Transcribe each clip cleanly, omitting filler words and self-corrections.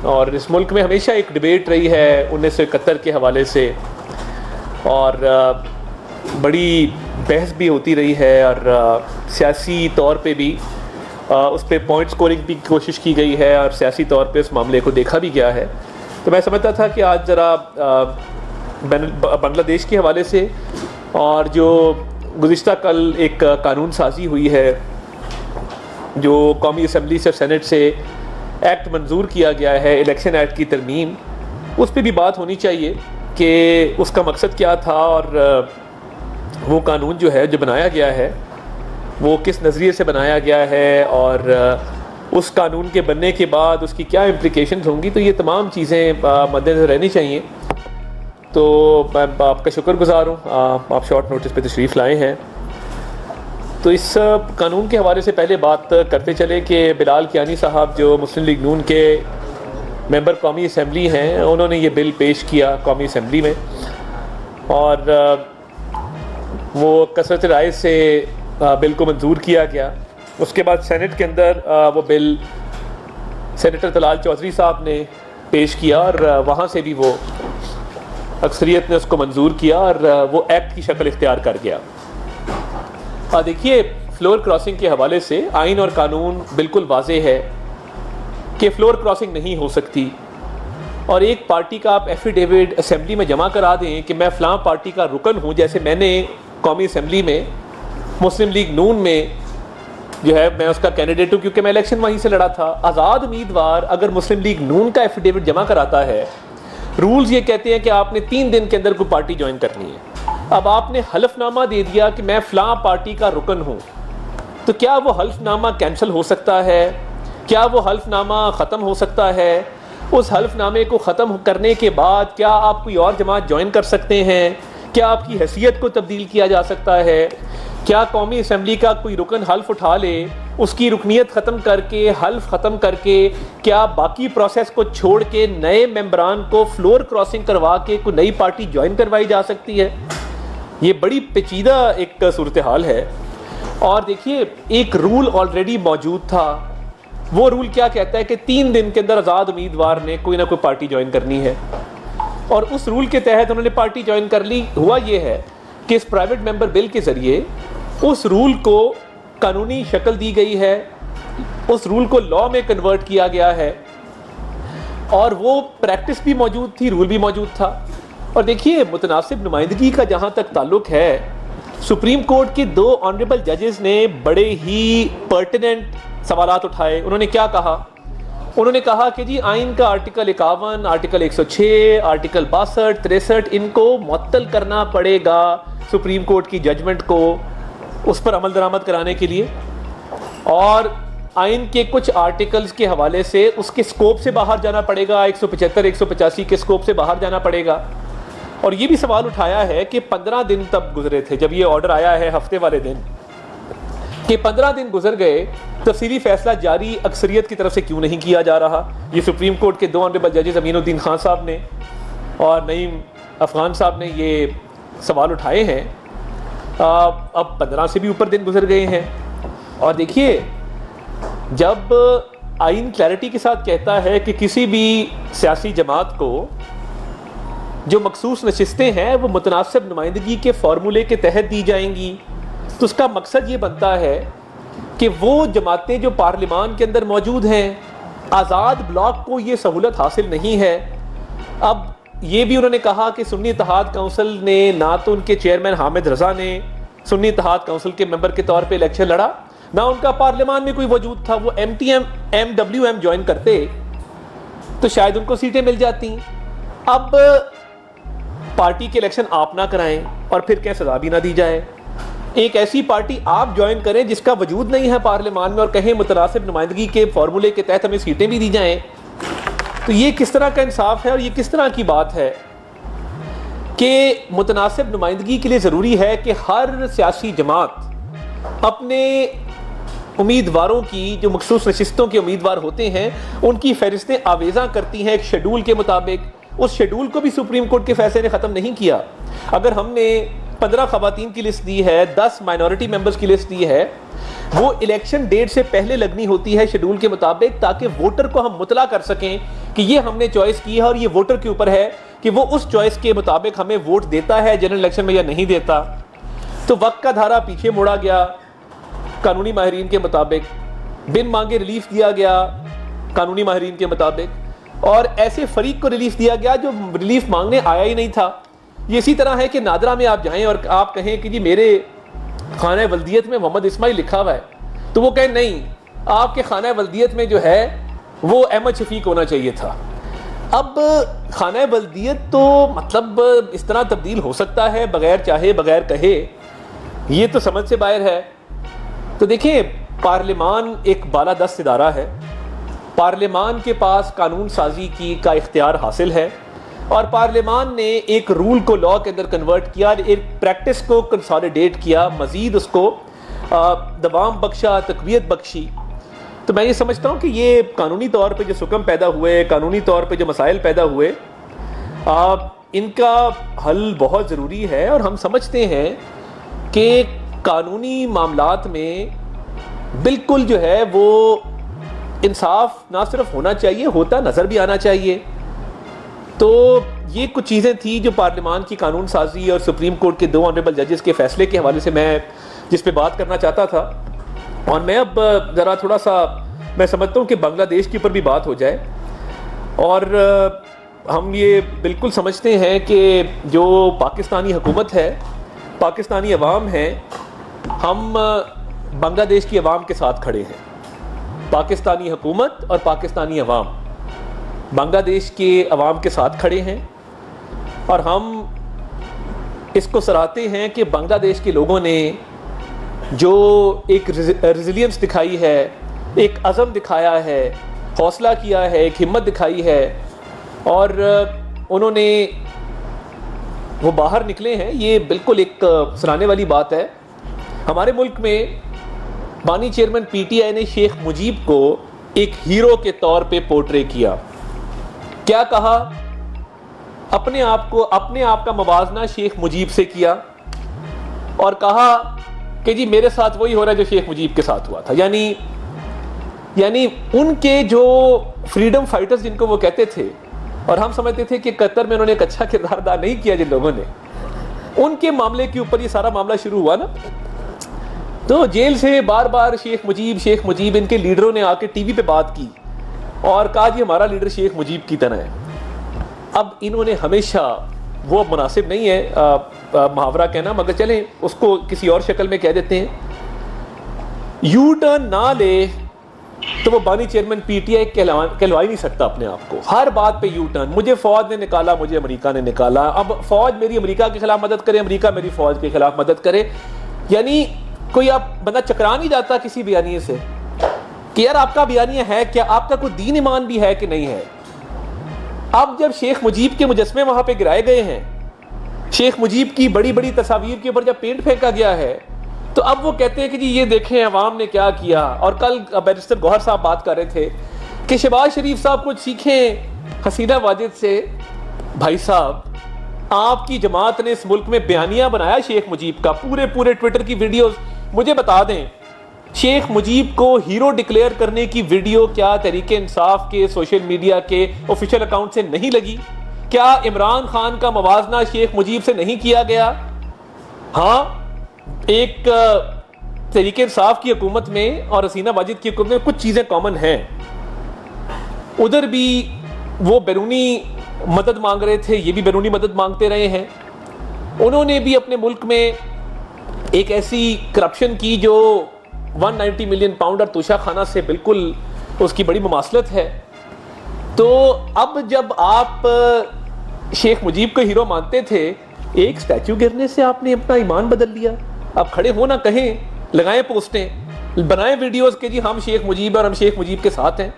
और इस मुल्क में हमेशा एक डिबेट रही है 1971 के हवाले से, और बड़ी बहस भी होती रही है, और सियासी तौर पे भी उस पर पॉइंट स्कोरिंग की कोशिश की गई है, और सियासी तौर पे उस मामले को देखा भी गया है। तो मैं समझता था कि आज ज़रा बांग्लादेश के हवाले से, और जो गुज़िश्ता कल एक कानून साजी हुई है, जो कौमी असम्बली से सेनेट से एक्ट मंजूर किया गया है, इलेक्शन एक्ट की तरमीम, उस पर भी बात होनी चाहिए कि उसका मकसद क्या था, और वो कानून जो है, जो बनाया गया है, वो किस नज़रिए से बनाया गया है, और उस कानून के बनने के बाद उसकी क्या इम्प्लिकेशंस होंगी। तो ये तमाम चीज़ें मद्देनज़र रहनी चाहिए। तो मैं आपका शुक्रगुज़ार हूँ, आप शॉर्ट नोटिस पे तशरीफ़ लाए हैं। तो इस कानून के हवाले से पहले बात करते चले कि बिलाल कियानी साहब जो मुस्लिम लीग नून के मेंबर कौमी असम्बली हैं, उन्होंने ये बिल पेश किया कौमी असम्बली में, और वो कसरत राय से बिल को मंजूर किया गया। उसके बाद सेनेट के अंदर वो बिल सेनेटर तलाल चौधरी साहब ने पेश किया, और वहाँ से भी वो अक्सरियत ने उसको मंजूर किया, और वो एक्ट की शक्ल इख्तियार कर गया। देखिए, फ्लोर क्रॉसिंग के हवाले से आइन और कानून बिल्कुल वाज़ेह है कि फ़्लोर क्रॉसिंग नहीं हो सकती, और एक पार्टी का आप एफिडेविट असेंबली में जमा करा दें कि मैं फ़लाँ पार्टी का रुकन हूँ, जैसे मैंने कौमी असम्बली में मुस्लिम लीग नून में जो है मैं उसका कैंडिडेट हूँ, क्योंकि मैं इलेक्शन वहीं से लड़ा था। आज़ाद उम्मीदवार अगर मुस्लिम लीग नून का एफिडेविट जमा कराता है, रूल्स ये कहते हैं कि आपने 3 दिन के अंदर कोई पार्टी ज्वाइन करनी है। अब आपने हल्फनामा दे दिया कि मैं फ़लाँ पार्टी का रुकन हूँ, तो क्या वो हल्फनामा कैंसिल हो सकता है? क्या वो हल्फनामा ख़त्म हो सकता है? उस हल्फनामे को ख़त्म करने के बाद क्या आप कोई और जमात ज्वाइन कर सकते हैं? क्या आपकी हैसियत को तब्दील किया जा सकता है? क्या कौमी असम्बली का कोई रुकन हल्फ उठा ले, उसकी रुकनीत ख़त्म करके, हल्फ ख़त्म करके, क्या बाकी प्रोसेस को छोड़ के नए मेंबरान को फ्लोर क्रॉसिंग करवा के कोई नई पार्टी ज्वाइन करवाई जा सकती है? ये बड़ी पेचीदा एक सूरत हाल है। और देखिए, एक रूल ऑलरेडी मौजूद था। वो रूल क्या कहता है कि 3 दिन के अंदर आज़ाद उम्मीदवार ने कोई ना कोई पार्टी ज्वाइन करनी है, और उस रूल के तहत उन्होंने पार्टी ज्वाइन कर ली। हुआ ये है कि इस प्राइवेट मेंबर बिल के ज़रिए उस रूल को कानूनी शक्ल दी गई है, उस रूल को लॉ में कन्वर्ट किया गया है, और वो प्रैक्टिस भी मौजूद थी, रूल भी मौजूद था। और देखिए, मुतनासिब नुमाइंदगी का जहाँ तक ताल्लुक है, सुप्रीम कोर्ट के 2 ऑनरेबल जजेस ने बड़े ही पर्टिनेंट सवालात उठाए। उन्होंने क्या कहा? उन्होंने कहा कि जी आइन का आर्टिकल 51, आर्टिकल 106, आर्टिकल 62, 63 इनको मुअत्तल करना पड़ेगा सुप्रीम कोर्ट की जजमेंट को उस पर अमल दरामद कराने के लिए, और आइन के कुछ आर्टिकल्स के हवाले से उसके स्कोप से बाहर जाना पड़ेगा, 175, 185 के स्कोप से बाहर जाना पड़ेगा। और ये भी सवाल उठाया है कि 15 दिन तब गुजरे थे जब ये ऑर्डर आया है हफ्ते वाले दिन, कि 15 दिन गुजर गए, तफसीली फैसला जारी अक्सरियत की तरफ से क्यों नहीं किया जा रहा? ये सुप्रीम कोर्ट के 2 ऑनरेबल जजेस अमीनुद्दीन खान साहब ने और नईम अफगान साहब ने ये सवाल उठाए हैं। अब 15 से भी ऊपर दिन गुजर गए हैं, और देखिए, जब आइन क्लैरिटी के साथ कहता है कि किसी भी सियासी जमात को जो मखसूस नशिस्तें हैं वो मुतनासिब नुमाइंदगी के फार्मूले के तहत दी जाएंगी, तो उसका मकसद ये बनता है कि वो जमातें जो पार्लिमान के अंदर मौजूद हैं, आज़ाद ब्लॉक को ये सहूलत हासिल नहीं है। अब ये भी उन्होंने कहा कि सुन्नी इत्तेहाद काउंसिल ने, ना तो उनके चेयरमैन हामिद रज़ा ने सुन्नी इत्तेहाद काउंसिल के मेंबर के तौर पे इलेक्शन लड़ा, ना उनका पार्लियामान में कोई वजूद था। वो MTM MWM ज्वाइन करते तो शायद उनको सीटें मिल जाती। अब पार्टी के इलेक्शन आप ना कराएं और फिर क्या सजा भी ना दी जाए। एक ऐसी पार्टी आप ज्वाइन करें जिसका वजूद नहीं है पार्लियामान में, और कहें मुतनासिब नुमाइंदगी के फार्मूले के तहत हमें सीटें भी दी जाएं। तो ये किस तरह का इंसाफ है, और ये किस तरह की बात है कि मुतनासिब नुमाइंदगी के लिए ज़रूरी है कि हर सियासी जमात अपने उम्मीदवारों की, जो मखसूस नशिस्तों के उम्मीदवार होते हैं, उनकी फहरिस्तें आवेज़ा करती हैं एक शेड्यूल के मुताबिक। उस शेड्यूल को भी सुप्रीम कोर्ट के फैसले ने ख़त्म नहीं किया। अगर हमने 15 ख़वातीन की लिस्ट दी है, 10 माइनॉरिटी मेंबर्स की लिस्ट दी है, वो इलेक्शन डेट से पहले लगनी होती है शेड्यूल के मुताबिक, ताकि वोटर को हम मुतला कर सकें कि ये हमने चॉइस की है और ये वोटर के ऊपर है कि वो उस चॉइस के मुताबिक हमें वोट देता है जनरल इलेक्शन में या नहीं देता। तो वक्त का धारा पीछे मोड़ा गया कानूनी माहिरीन के मुताबिक, बिन मांगे रिलीफ दिया गया कानूनी माहिरीन के मुताबिक, और ऐसे फरीक को रिलीफ दिया गया जो रिलीफ मांगने आया ही नहीं था। ये इसी तरह है कि नादरा में आप जाएं और आप कहें कि जी मेरे खाना वल्दियत में मोहम्मद इस्माइल लिखा हुआ है, तो वो कहें नहीं, आपके खाना वल्दियत में जो है वो अहमद शफीक होना चाहिए था। अब खाना वल्दियत तो मतलब इस तरह तब्दील हो सकता है बगैर चाहे बगैर कहे, ये तो समझ से बाहर है। तो देखिए, पार्लिमान एक बालादस्त इदारा है, पार्लिमान के पास कानून साजी की का इख्तियार हासिल है, और पार्लिमान ने एक रूल को लॉ के अंदर कन्वर्ट किया, एक प्रैक्टिस को कंसोलिडेट किया, मज़ीद उसको दवाम बख्शा, तकवीत बख्शी। तो मैं ये समझता हूँ कि ये कानूनी तौर पे जो सुकम पैदा हुए, कानूनी तौर पे जो मसाइल पैदा हुए, इनका हल बहुत ज़रूरी है। और हम समझते हैं कि कानूनी मामलात में बिल्कुल जो है वो इंसाफ ना सिर्फ होना चाहिए, होता नज़र भी आना चाहिए। तो ये कुछ चीज़ें थी जो पार्लिमान की कानून साजी और सुप्रीम कोर्ट के 2 ऑनरेबल जजेस के फैसले के हवाले से मैं जिस पे बात करना चाहता था। और मैं अब ज़रा थोड़ा सा मैं समझता हूँ कि बांग्लादेश के ऊपर भी बात हो जाए। और हम ये बिल्कुल समझते हैं कि जो पाकिस्तानी हुकूमत है, पाकिस्तानी अवाम है, हम बांग्लादेश की अवाम के साथ खड़े हैं। पाकिस्तानी हुकूमत और पाकिस्तानी अवाम बांग्लादेश के अवाम के साथ खड़े हैं, और हम इसको सराहते हैं कि बांग्लादेश के लोगों ने जो एक रेजिलियंस दिखाई है, एक अज़म दिखाया है, हौसला किया है, एक हिम्मत दिखाई है, और उन्होंने वो बाहर निकले हैं, ये बिल्कुल एक सराहने वाली बात है। हमारे मुल्क में बानी चेयरमैन पीटीआई ने शेख मुजीब को एक हीरो के तौर पे पोर्ट्रे किया। क्या कहा? अपने आप का मवाजना शेख मुजीब से किया और कहा कि जी मेरे साथ वही हो रहा है जो शेख मुजीब के साथ हुआ था। यानी उनके जो फ्रीडम फाइटर्स जिनको वो कहते थे, और हम समझते थे कि कतर में उन्होंने एक अच्छा किरदार अदा नहीं किया जिन लोगों ने, उनके मामले के ऊपर ये सारा मामला शुरू हुआ ना। तो जेल से बार बार शेख मुजीब इनके लीडरों ने आके टीवी पे बात की और कहा जी हमारा लीडर शेख मुजीब की तरह है। अब इन्होंने हमेशा, वो मुनासिब नहीं है मुहावरा कहना, मगर चलें उसको किसी और शक्ल में कह देते हैं, यू टर्न ना ले तो वो बानी चेयरमैन पीटीआई कहलवा ही नहीं सकता अपने आप को। हर बात पे यू टर्न, मुझे फौज ने निकाला, मुझे अमेरिका ने निकाला, अब फौज मेरी अमेरिका के खिलाफ मदद करे, अमेरिका मेरी फौज के खिलाफ मदद करे। यानी कोई आप बंदा चकरा नहीं जाता किसी बयानिए से कि यार आपका बयानिया है क्या, आपका कोई दीन ईमान भी है कि नहीं है। अब जब शेख मुजीब के मुजस्मे वहां पे गिराए गए हैं, शेख मुजीब की बड़ी बड़ी तस्वीर के ऊपर जब पेंट फेंका गया है, तो अब वो कहते हैं कि जी ये देखें अवाम ने क्या किया। और कल बैरिस्टर गौहर साहब बात कर रहे थे कि शहबाज शरीफ साहब कुछ सीखें हसीना वाजिद से। भाई साहब, आपकी जमात ने इस मुल्क में बयानिया बनाया शेख मुजीब का, पूरे ट्विटर की वीडियोस। मुझे बता दें, शेख मुजीब को हीरो डिक्लेयर करने की वीडियो क्या तहरीके इंसाफ के सोशल मीडिया के ऑफिशियल अकाउंट से नहीं लगी? क्या इमरान खान का मवाजना शेख मुजीब से नहीं किया गया? हाँ, एक तहरीके इंसाफ की हुकूमत में और हसीना वाजिद की हुकूमत में कुछ चीज़ें कॉमन हैं। उधर भी वो बैरूनी मदद मांग रहे थे, ये भी बैरूनी मदद मांगते रहे हैं। उन्होंने भी अपने मुल्क में एक ऐसी करप्शन की जो 190 मिलियन पाउंड और तोशा खाना से बिल्कुल उसकी बड़ी मुमासलत है। तो अब जब आप शेख मुजीब को हीरो मानते थे, एक स्टैचू गिरने से आपने अपना ईमान बदल लिया। अब खड़े हो ना, कहें, लगाएं पोस्टें, बनाएं वीडियोस के जी हम शेख मुजीब और हम शेख मुजीब के साथ हैं।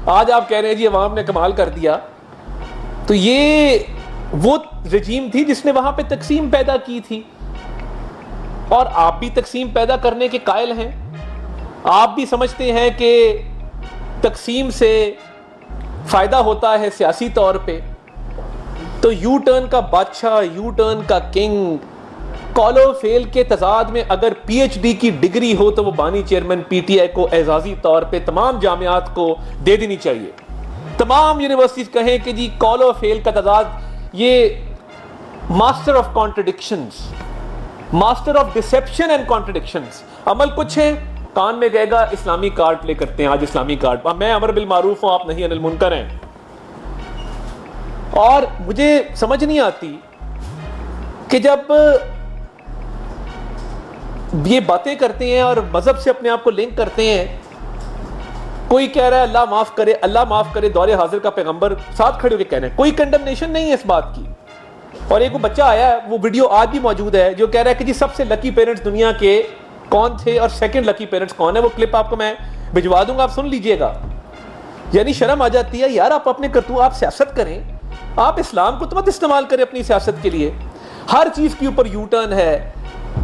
आज आप कह रहे हैं जी अवाम ने कमाल कर दिया। तो ये वो रजीम थी जिसने वहां पे तकसीम पैदा की थी, और आप भी तकसीम पैदा करने के कायल हैं। आप भी समझते हैं कि तकसीम से फायदा होता है सियासी तौर पे। तो यू टर्न का बादशाह, यू टर्न का किंग, कॉलो फेल के तजाद में अगर पीएचडी की डिग्री हो तो वो बानी चेयरमैन पीटीआई को एजाजी तौर पे तमाम जामियात को दे देनी चाहिए। तमाम यूनिवर्सिटीज कहें कि जी कॉल और फेल का तादाद, ये master of contradictions, master of deception and contradictions. अमल कुछ है, कान में गएगा इस्लामी कार्ड प्ले करते हैं, आज इस्लामी कार्ड, मैं अमर बिल मारूफ हूं, आप नहीं अनिल मुनकर हैं। और मुझे समझ नहीं आती कि जब ये बातें करते हैं और मजहब से अपने आप को लिंक करते हैं, कोई कह रहा है अल्लाह माफ करे, अल्लाह माफ करे, दौरे हाजिर का पैगंबर साथ खड़े होकर कह रहे हैं, कोई कंडमनेशन नहीं है इस बात की। और एक वो बच्चा आया है, वो वीडियो आज भी मौजूद है, जो कह रहा है कि जी सबसे लकी पेरेंट्स दुनिया के कौन थे और सेकंड लकी पेरेंट्स कौन है। वो क्लिप आपको मैं भिजवा दूंगा, आप सुन लीजिएगा। यानी शर्म आ जाती है यार, आप अपने करतूत, आप सियासत करें, आप इस्लाम को तो मत इस्तेमाल करें अपनी सियासत के लिए। हर चीज के ऊपर यू टर्न है।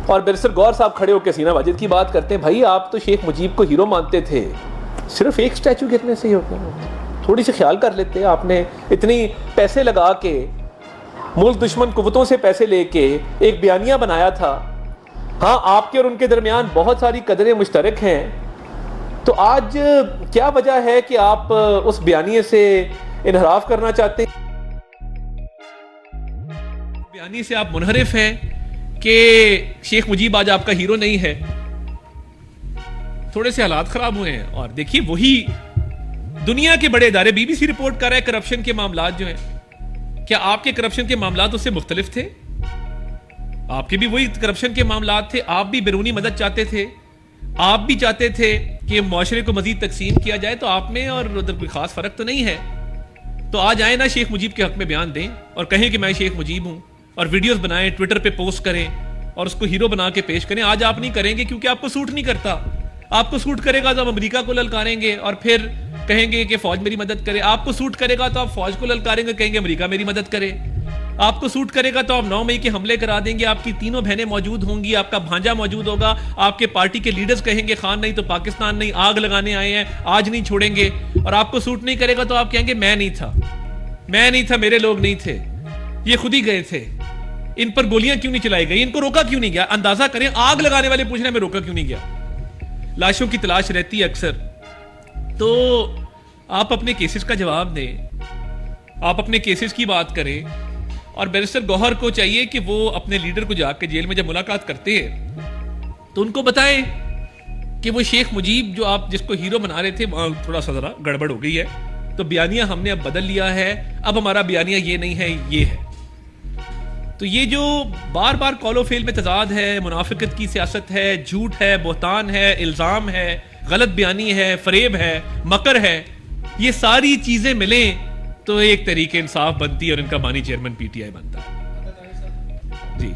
और बैरिस्टर गौर साहब खड़े होकर सीना वाजिद की बात करते हैं, भाई आप तो शेख मुजीब को हीरो मानते थे, सिर्फ एक स्टैचू कितने से ही होते हैं, थोड़ी सी ख्याल कर लेते। आपने इतनी पैसे लगा के, मुल्क दुश्मन कुव्वतों से पैसे लेके एक बयानिया बनाया था। हाँ, आपके और उनके दरमियान बहुत सारी कदरें मुश्तरक हैं, तो आज क्या वजह है कि आप उस बयानिए से इनहराफ करना चाहते हैं? बयानी से आप मुनहरिफ हैं कि शेख मुजीब आज आपका हीरो नहीं है। थोड़े से हालात खराब हुए हैं। और देखिए, वही दुनिया के बड़े इदारे, बीबीसी रिपोर्ट कर रहा है करप्शन के मामलात जो हैं, क्या आपके करप्शन के मामलात उससे मुख्तलिफ थे? आपके भी वही करप्शन के मामलात थे, आप भी बैरूनी मदद चाहते थे, आप भी चाहते थे कि मुआशरे को मजीद तकसीम किया जाए, तो आप में और उधर कोई खास फर्क तो नहीं है। तो आज आए ना शेख मुजीब के हक में बयान दें और कहें कि मैं शेख मुजीब हूं, और वीडियोस बनाएं, ट्विटर पे पोस्ट करें और उसको हीरो बना के पेश करें। आज आप नहीं करेंगे क्योंकि आपको सूट नहीं करता। आपको सूट करेगा तो आप अमेरिका को ललकारेंगे और फिर कहेंगे कि फौज मेरी मदद करे। आपको सूट करेगा तो आप फौज को ललकारेंगे, कहेंगे अमेरिका मेरी मदद करे। आपको सूट करेगा तो आप 9 मई के हमले करा देंगे, आपकी तीनों बहनें मौजूद होंगी, आपका भांजा मौजूद होगा, आपके पार्टी के लीडर्स कहेंगे खान नहीं तो पाकिस्तान नहीं, आग लगाने आए हैं, आज नहीं छोड़ेंगे। और आपको सूट नहीं करेगा तो आप कहेंगे मैं नहीं था, मैं नहीं था, मेरे लोग नहीं थे, ये खुद ही गए थे, इन पर गोलियां क्यों नहीं चलाई गई, इनको रोका क्यों नहीं गया। अंदाजा करें, आग लगाने वाले पूछने में रोका क्यों नहीं गया। लाशों की तलाश रहती है अक्सर। तो आप अपने केसेस का जवाब दें, आप अपने केसेस की बात करें। और बैरिस्टर गौहर को चाहिए कि वो अपने लीडर को जाकर जेल में जब मुलाकात करते हैं तो उनको बताएं कि वो शेख मुजीब जो आप जिसको हीरो बना रहे थे, वहां थोड़ा सा जरा गड़बड़ हो गई है, तो बयानिया हमने अब बदल लिया है, अब हमारा बयानिया ये नहीं है, ये है। तो ये जो बार बार कॉलो फेल में तजाद है, मुनाफिकत की सियासत है, झूठ है, बोहतान है, इल्जाम है, गलत बयानी है, फरेब है, मकर है, ये सारी चीजें मिलें तो एक तरीके इंसाफ बनती है और इनका बानी चेयरमैन पीटीआई बनता है। जी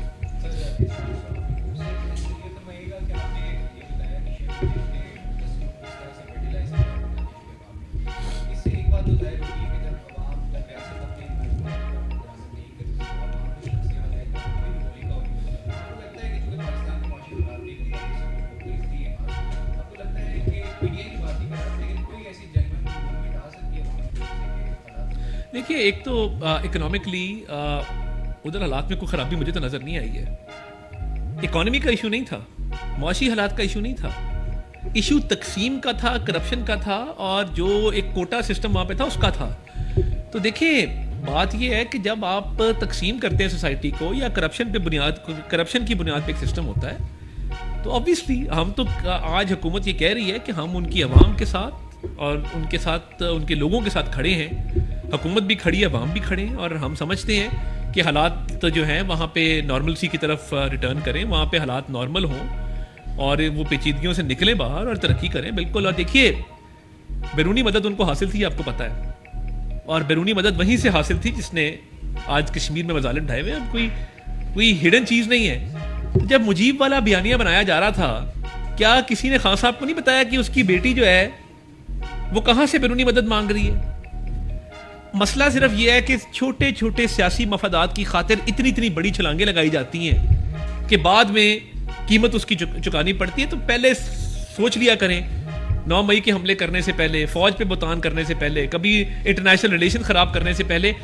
देखिए, एक तो इकोनॉमिकली उधर हालात में कोई खराबी मुझे तो नजर नहीं आई है। इकोनॉमी का इशू नहीं था, मुआशी हालात का इशू नहीं था, इशू तकसीम का था, करप्शन का था, और जो एक कोटा सिस्टम वहां पे था उसका था। तो देखिए, बात यह है कि जब आप तकसीम करते हैं सोसाइटी को, या करप्शन की बुनियाद पे एक सिस्टम होता है, तो ऑब्वियसली हम तो आज हुकूमत ये कह रही है कि हम उनकी अवाम के साथ और उनके साथ, उनके लोगों के साथ खड़े हैं। हुकूमत भी खड़ी है, अवाम भी खड़े हैं, और हम समझते हैं कि हालात जो हैं वहाँ पे नॉर्मलसी की तरफ रिटर्न करें, वहाँ पे हालात नॉर्मल हों और वो पेचीदगियों से निकलें बाहर और तरक्की करें। बिल्कुल। और देखिए, बैरूनी मदद उनको हासिल थी, आपको पता है, और बैरूनी मदद वहीं से हासिल थी जिसने आज कश्मीर में मजालिम ढाए हुए। अब कोई हिडन चीज़ नहीं है। जब मुजीब वाला बयानिया बनाया जा रहा था, क्या किसी ने खान साहब को नहीं बताया कि उसकी बेटी जो है वो कहाँ से बैरूनी मदद मांग रही है? मसला सिर्फ यह है कि छोटे छोटे सियासी मफादात की खातिर इतनी बड़ी छलांगे लगाई जाती हैं कि बाद में कीमत उसकी चुकानी पड़ती है। तो पहले सोच लिया करें, 9 मई के हमले करने से पहले, फौज पे बुतान करने से पहले, कभी इंटरनेशनल रिलेशन खराब करने से पहले,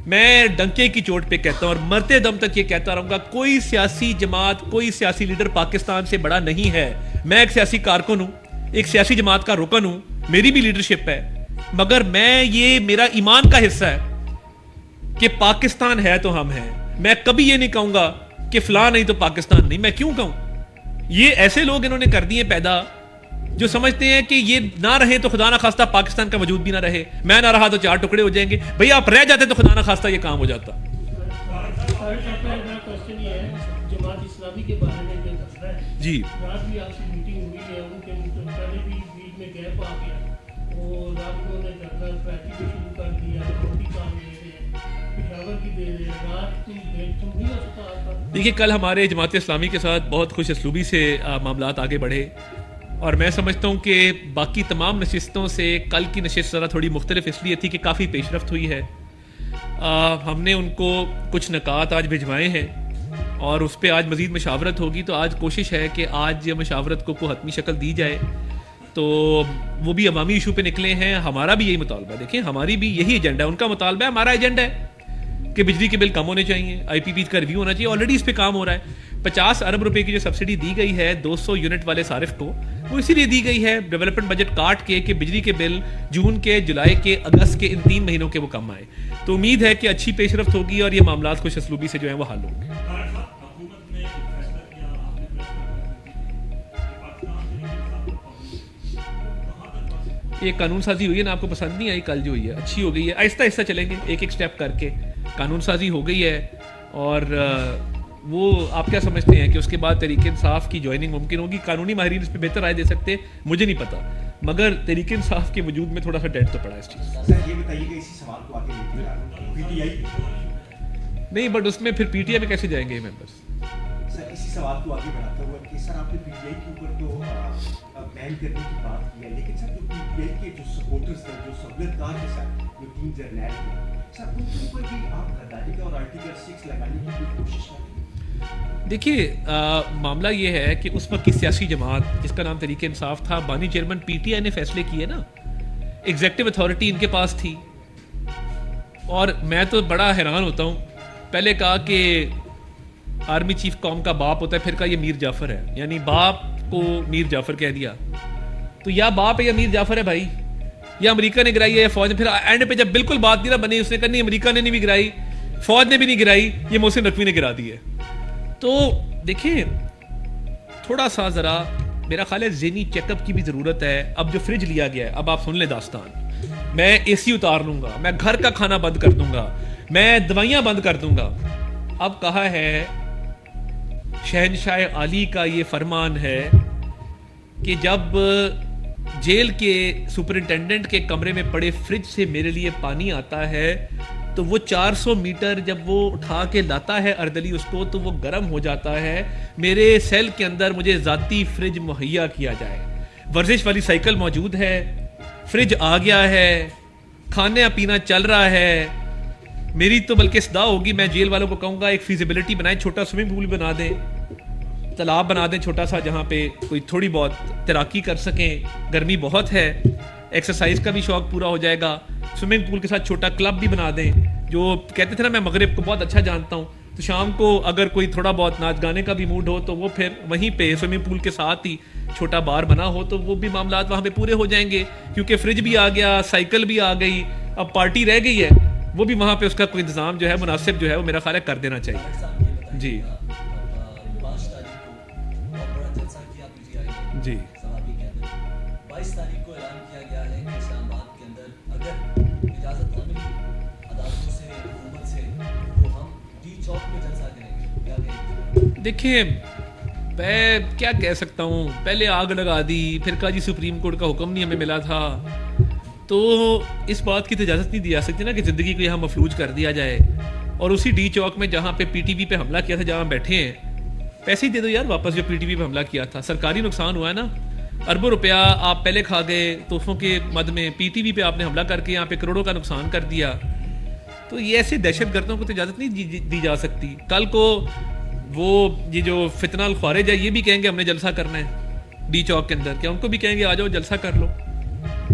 मैं डंके की चोट पे कहता हूं और मरते दम तक ये कहता रहूंगा, कोई सियासी जमात, कोई सियासी लीडर पाकिस्तान से बड़ा नहीं है। मैं एक सियासी कारकुन हूं, एक सियासी जमात का रुकन हूं, मेरी भी लीडरशिप है, मगर ये मेरा ईमान का हिस्सा है कि पाकिस्तान है तो हम हैं। मैं कभी ये नहीं कहूंगा कि फलां नहीं तो पाकिस्तान नहीं। मैं क्यों कहूं? ये ऐसे लोग इन्होंने कर दिए पैदा जो समझते हैं कि ये ना रहे तो खुदा ना खास्ता पाकिस्तान का वजूद भी ना रहे, मैं ना रहा तो 4 टुकड़े हो जाएंगे। भैया आप रह जाते तो खुदा ना खास्ता ये काम हो जाता। जमात इस्लामी के बारे में जो दस रहा है जी, रात भी आपकी मीटिंग हुई है, उनके पहले भी बीच में गैप आ गया और रात को उन्होंने धरना ट्रैफिक भी शुरू कर दिया, रोटी काम दे रहे हैं, पेशावर की दे रहे हैं, रात की डेट तो नहीं हो सकता आपका। देखिए कल हमारे जमात इस्लामी के साथ बहुत खुश असलूबी से मामलात आगे बढ़े और मैं समझता हूँ कि बाकी तमाम नशिस्तों से कल की नशिस्त ज़रा थोड़ी मुख्तलिफ इसलिए थी कि काफ़ी पेशरफ्त हुई है। हमने उनको कुछ नकात आज भिजवाए हैं और उस पर आज मज़ीद मशावरत होगी। तो आज कोशिश है कि आज ये मशावरत को हतमी शक्ल दी जाए। तो वो भी अवामी इशू पे निकले हैं, हमारा भी यही मुतालबा है। देखिए हमारी भी यही एजेंडा है, उनका मुतालबा है, हमारा एजेंडा है कि बिजली के बिल कम होने चाहिए, IPP का रिव्यू होना चाहिए। ऑलरेडी इस पे काम हो रहा है। 50 अरब रुपए की जो सब्सिडी दी गई है 200 यूनिट वाले सारिफ को, वो इसीलिए दी गई है डेवलपमेंट बजट काट के कि बिजली के बिल जून के, जुलाई के, अगस्त के इन 3 महीनों के वो कम आए। तो उम्मीद है कि अच्छी पेशरफ्त होगी और ये मामला खुश असलूबी से जो है वो हल होंगे। ये कानून साजी हुई है ना, आपको पसंद नहीं आई कल जो हुई है, अच्छी हो गई है। आहिस्ता आहिस्ता चलेंगे, एक एक स्टेप करके कानून साजी हो गई है। और वो आप क्या समझते हैं कि उसके बाद तरीके इंसाफ की ज्वाइनिंग मुमकिन होगी? कानूनी माहिरीन इस पर बेहतर राय दे सकते हैं, मुझे नहीं पता, मगर तरीके इंसाफ के वजूद में थोड़ा सा डेट तो पड़ा है इस चीज़। सर ये बताइएगा इसी सवाल को आगे लेके PTI नहीं, बट उसमें फिर PTI में कैसे जाएंगे मेंबर्स? सर इसी सवाल को आगे बढ़ाते हुए कि सर आपने PTI के ऊपर तो बैन करने की बात की है, लेकिन सर जो PTI के जो सपोर्टर्स थे, जो सहूलियतकार के साथ जो टीम जर्नैल थे, सर उनके ऊपर भी आप गद्दारी का और आर्टिकल 6 लगाने की कोई कोशिश करें? देखिए मामला ये है कि उस वक्त की सियासी जमात जिसका नाम तरीके इंसाफ था, बानी चेयरमैन PTI ने फैसले किए ना, एग्जेक्टिव अथॉरिटी इनके पास थी। और मैं तो बड़ा हैरान होता हूँ, पहले कहा कि आर्मी चीफ कौम का बाप होता है, फिर कहा ये मीर जाफर है, यानी बाप को मीर जाफर कह दिया। तो या बाप है या मीर जाफर है भाई, या अमेरिका ने गिराई है या फौज ने। फिर एंड पे जब बिल्कुल बात नहीं ना बनी, उसने कहा नहीं अमेरिका ने नहीं भी गिराई, फौज ने भी नहीं गिराई, ये मोहसिन नकवी ने गिरा दी है। तो देखिए थोड़ा सा ज़रा मेरा ख्याल है ज़हनी चेकअप की भी ज़रूरत है। अब जो फ्रिज लिया गया है, अब आप सुन लें दास्तान, मैं AC उतार लूँगा, मैं घर का खाना बंद कर दूँगा, मैं दवाइयाँ बंद कर दूँगा। अब कहा है शहनशाह आली का ये फरमान है कि जब जेल के सुपरिटेंडेंट के कमरे में पड़े फ्रिज से मेरे लिए पानी आता है तो वो 400 मीटर जब वो उठा के लाता है अर्दली उसको, तो वो गर्म हो जाता है। मेरे सेल के अंदर मुझे ज़ाती फ्रिज मुहैया किया जाए। वर्जिश वाली साइकिल मौजूद है, फ्रिज आ गया है, खाना पीना चल रहा है। मेरी तो बल्कि सदा होगी, मैं जेल वालों को कहूँगा एक फिजिबिलिटी बनाए, छोटा स्विमिंग पूल बना दें, तालाब बना दें छोटा सा, जहाँ पे कोई थोड़ी बहुत तैराकी कर सकें। गर्मी बहुत है, एक्सरसाइज का भी शौक पूरा हो जाएगा। स्विमिंग पूल के साथ छोटा क्लब भी बना दें। जो कहते थे ना, मैं मगरिब को बहुत अच्छा जानता हूँ, तो शाम को अगर कोई थोड़ा बहुत नाच गाने का भी मूड हो तो वो फिर वहीं पे स्विमिंग पूल के साथ ही छोटा बार बना हो, तो वो भी मामलात वहाँ पे पूरे हो जाएंगे। क्योंकि फ्रिज भी आ गया, साइकिल भी आ गई, अब पार्टी रह गई है, वो भी वहाँ पे उसका कोई इंतजाम जो है मुनासिब जो है वो मेरा ख्याल है कर देना चाहिए। जी जी 22 तारीख को ऐलान किया गया है कि इस्लामाबाद के अंदर अगर इजाज़त न मिली अदालतों से, हुकूमत से, तो हम डी चौक में जलसा करेंगे। क्या कहेंगे? देखिए मैं क्या कह सकता हूँ, पहले आग लगा दी, फिर कहा जी सुप्रीम कोर्ट का हुक्म नहीं हमें मिला था। तो इस बात की तो इजाज़त नहीं दी जा सकती ना कि ज़िंदगी को यहाँ मफलूज कर दिया जाए। और उसी डी चौक में जहाँ पे PTV पे हमला किया था, जहाँ बैठे हैं, पैसे ही दे दो यार वापस जो PTV पे हमला किया था। सरकारी नुकसान हुआ है ना, अरबों रुपया आप पहले खा गए तोहफों के मद में, PTV पे आपने हमला करके यहाँ पे करोड़ों का नुकसान कर दिया। तो ये ऐसे दहशतगर्दों को तो इजाज़त नहीं दी जा सकती। कल को वो ये जो फितनाल ख्वारिज है ये भी कहेंगे हमने जलसा करना है डी चौक के अंदर, क्या उनको भी कहेंगे आ जाओ जलसा कर लो?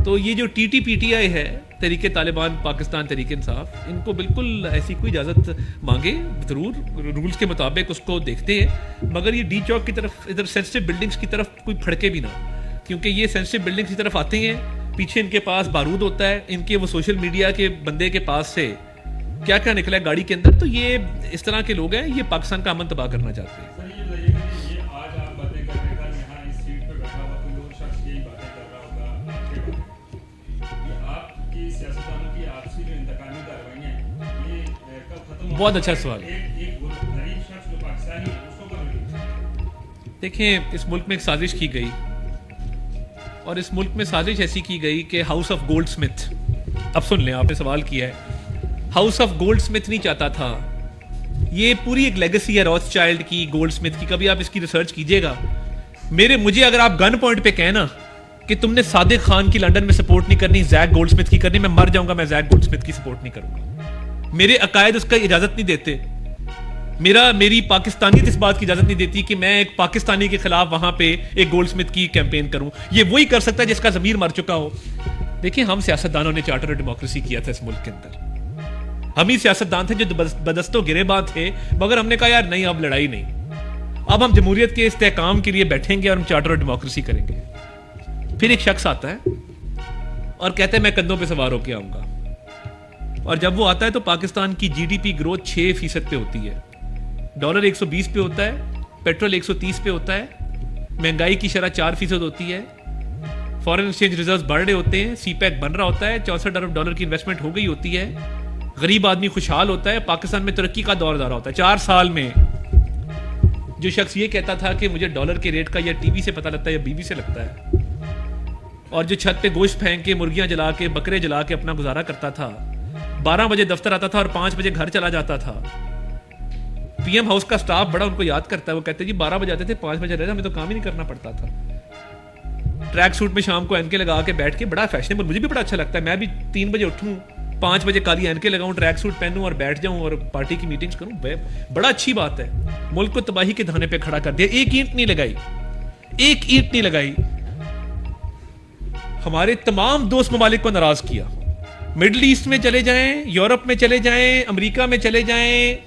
तो ये जो TTPTI है, तरीके तालिबान पाकिस्तान तरीके इंसाफ, इनको बिल्कुल ऐसी कोई इजाज़त मांगे ज़रूर, रूल्स के मुताबिक उसको देखते हैं, मगर ये डी चौक की तरफ, इधर सेंसिटिव बिल्डिंग्स की तरफ कोई फड़के भी ना, क्योंकि ये सेंसिटिव बिल्डिंग्स की तरफ आते हैं पीछे इनके पास बारूद होता है, इनके वो सोशल मीडिया के बंदे के पास से क्या क्या निकला है गाड़ी के अंदर। तो ये इस तरह के लोग हैं, ये पाकिस्तान का अमन तबाह करना चाहते हैं। सर ये बताइए कि ये आज आप बातें कर रहे थे, यहाँ इस सीट पे बैठा हुआ कोई और शख्स यही बातें कर रहा होगा आपके बारे में, ये आपकी सियासतदानों की आपसी जो इंतकामी कार्रवाइयाँ हैं ये कब खत्म होंगी? बहुत अच्छा सवाल है। एक गरीब शख्स जो पाकिस्तानी है उसको कब रिलीज? देखें, इस मुल्क में एक साजिश की गई, और इस मुल्क में साजिश ऐसी की गई कि हाउस ऑफ गोल्ड स्मिथ, अब सुन लें, आपने सवाल किया है, हाउस ऑफ गोल्ड स्मिथ नहीं चाहता था। ये पूरी एक लेगेसी है रॉथस्चाइल्ड की, गोल्ड स्मिथ की, कभी आप इसकी रिसर्च कीजिएगा। मुझे अगर आप गन पॉइंट पे कहना कि तुमने सादिक खान की लंदन में सपोर्ट नहीं करनी, जैक गोल्डस्मिथ की करनी, मैं मर जाऊंगा, मैं जैक गोल्डस्मिथ की सपोर्ट नहीं करूंगा। मेरे अकायद उसका इजाजत नहीं देते, मेरी पाकिस्तानियत इस बात की इजाजत नहीं देती कि मैं एक पाकिस्तानी के खिलाफ वहां पे एक गोल्डस्मिथ की कैंपेन करूं। ये वही कर सकता है जिसका ज़मीर मर चुका हो। देखिए, हम सियासतदानों ने चार्टर ऑफ डेमोक्रेसी किया था इस मुल्क के अंदर, हम ही सियासतदान थे जो बदस्तों गिरेबान थे, मगर हमने कहा यार नहीं, अब लड़ाई नहीं, अब हम जमहूरियत के इस्तेहकाम के लिए बैठेंगे और हम चार्टर ऑफ डेमोक्रेसी करेंगे। फिर एक शख्स आता है और कहते हैं मैं कंधों पे सवार होकर आऊंगा, और जब वो आता है तो पाकिस्तान की जीडीपी ग्रोथ 6% पे होती है, डॉलर 120 पे होता है, पेट्रोल 130 पे होता है, महंगाई की शरह 4% होती है, फॉरेन एक्सचेंज रिजर्व्स बढ़ रहे होते हैं, सीपैक बन रहा होता है, 64 अरब डॉलर की इन्वेस्टमेंट हो गई होती है, गरीब आदमी खुशहाल होता है, पाकिस्तान में तरक्की का दौर जा रहा होता है। 4 साल में जो शख्स ये कहता था कि मुझे डॉलर के रेट का या टीवी से पता लगता है या बीवी से लगता है, और जो छत पे गोश्त फेंक के, मुर्गियां जला के, बकरे जला के अपना गुजारा करता था, 12 बजे दफ्तर आता था और 5 बजे घर चला जाता था। पीएम हाउस का स्टाफ बड़ा उनको याद करता है, वो कहते जी 12 बजे आते थे, 5 बजे रहते, हमें तो काम ही नहीं करना पड़ता था। ट्रैक सूट में शाम को एनके लगा के बैठ के, बड़ा फैशनेबल, मुझे भी बड़ा अच्छा लगता है, मैं भी 3 बजे उठूं, 5 बजे काली एनके लगाऊं, ट्रैक सूट पहनूं और बैठ जाऊं और पार्टी की मीटिंग्स करूं, बड़ा अच्छी बात है। मुल्क को तबाही के धाने पे खड़ा कर दिया, एक ईंट नहीं लगाई, एक ईंट नहीं लगाई, हमारे तमाम दोस्त ममालिक को नाराज किया। मिडल ईस्ट में चले जाएं, यूरोप में चले जाएं, अमेरिका में चले जाएं,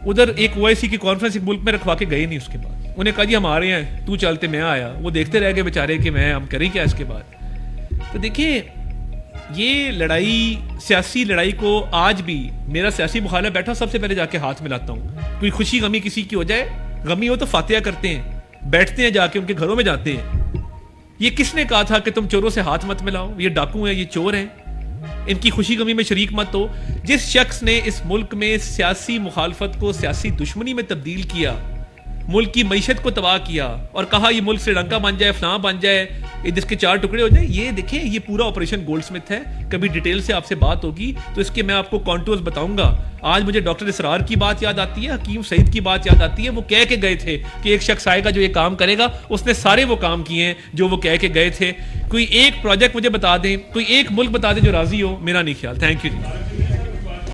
उधर एक ओआईसी की कॉन्फ्रेंस एक मुल्क में रखवा के गए नहीं। उसके बाद उन्हें कहा जी हम आ रहे हैं, तू चलते, मैं आया, वो देखते रह गए बेचारे कि हम करें क्या इसके बाद। तो देखिए, ये लड़ाई, सियासी लड़ाई को आज भी मेरा सियासी मुखालिफ बैठा, सबसे पहले जाके हाथ मिलाता हूं। कोई खुशी गमी किसी की हो जाए, गमी हो तो फातिहा करते हैं, बैठते हैं, जाके उनके घरों में जाते हैं। ये किसने कहा था कि तुम चोरों से हाथ मत मिलाओ, ये डाकू हैं, ये चोर हैं, इनकी खुशी गमी में शरीक मत हो। जिस शख्स ने इस मुल्क में सियासी मुखालफत को सियासी दुश्मनी में तब्दील किया, मुल्क की मईशत को तबाह किया और कहा ये मुल्क श्रीलंका बन जाए, फलां बन जाए, जिसके 4 टुकड़े हो जाए, ये देखें, ये पूरा ऑपरेशन गोल्डस्मिथ है। कभी डिटेल से आपसे बात होगी तो इसके मैं आपको कॉन्टूर्स बताऊंगा। आज मुझे डॉक्टर इसरार की बात याद आती है, हकीम सईद की बात याद आती है। वो कह के गए थे कि एक शख्स आएगा जो ये काम करेगा, उसने सारे वो काम किए हैं जो वो कह के गए थे। कोई एक प्रोजेक्ट मुझे बता दें, कोई एक मुल्क बता दें जो राजी हो, मेरा नहीं ख्याल। Thank you ji.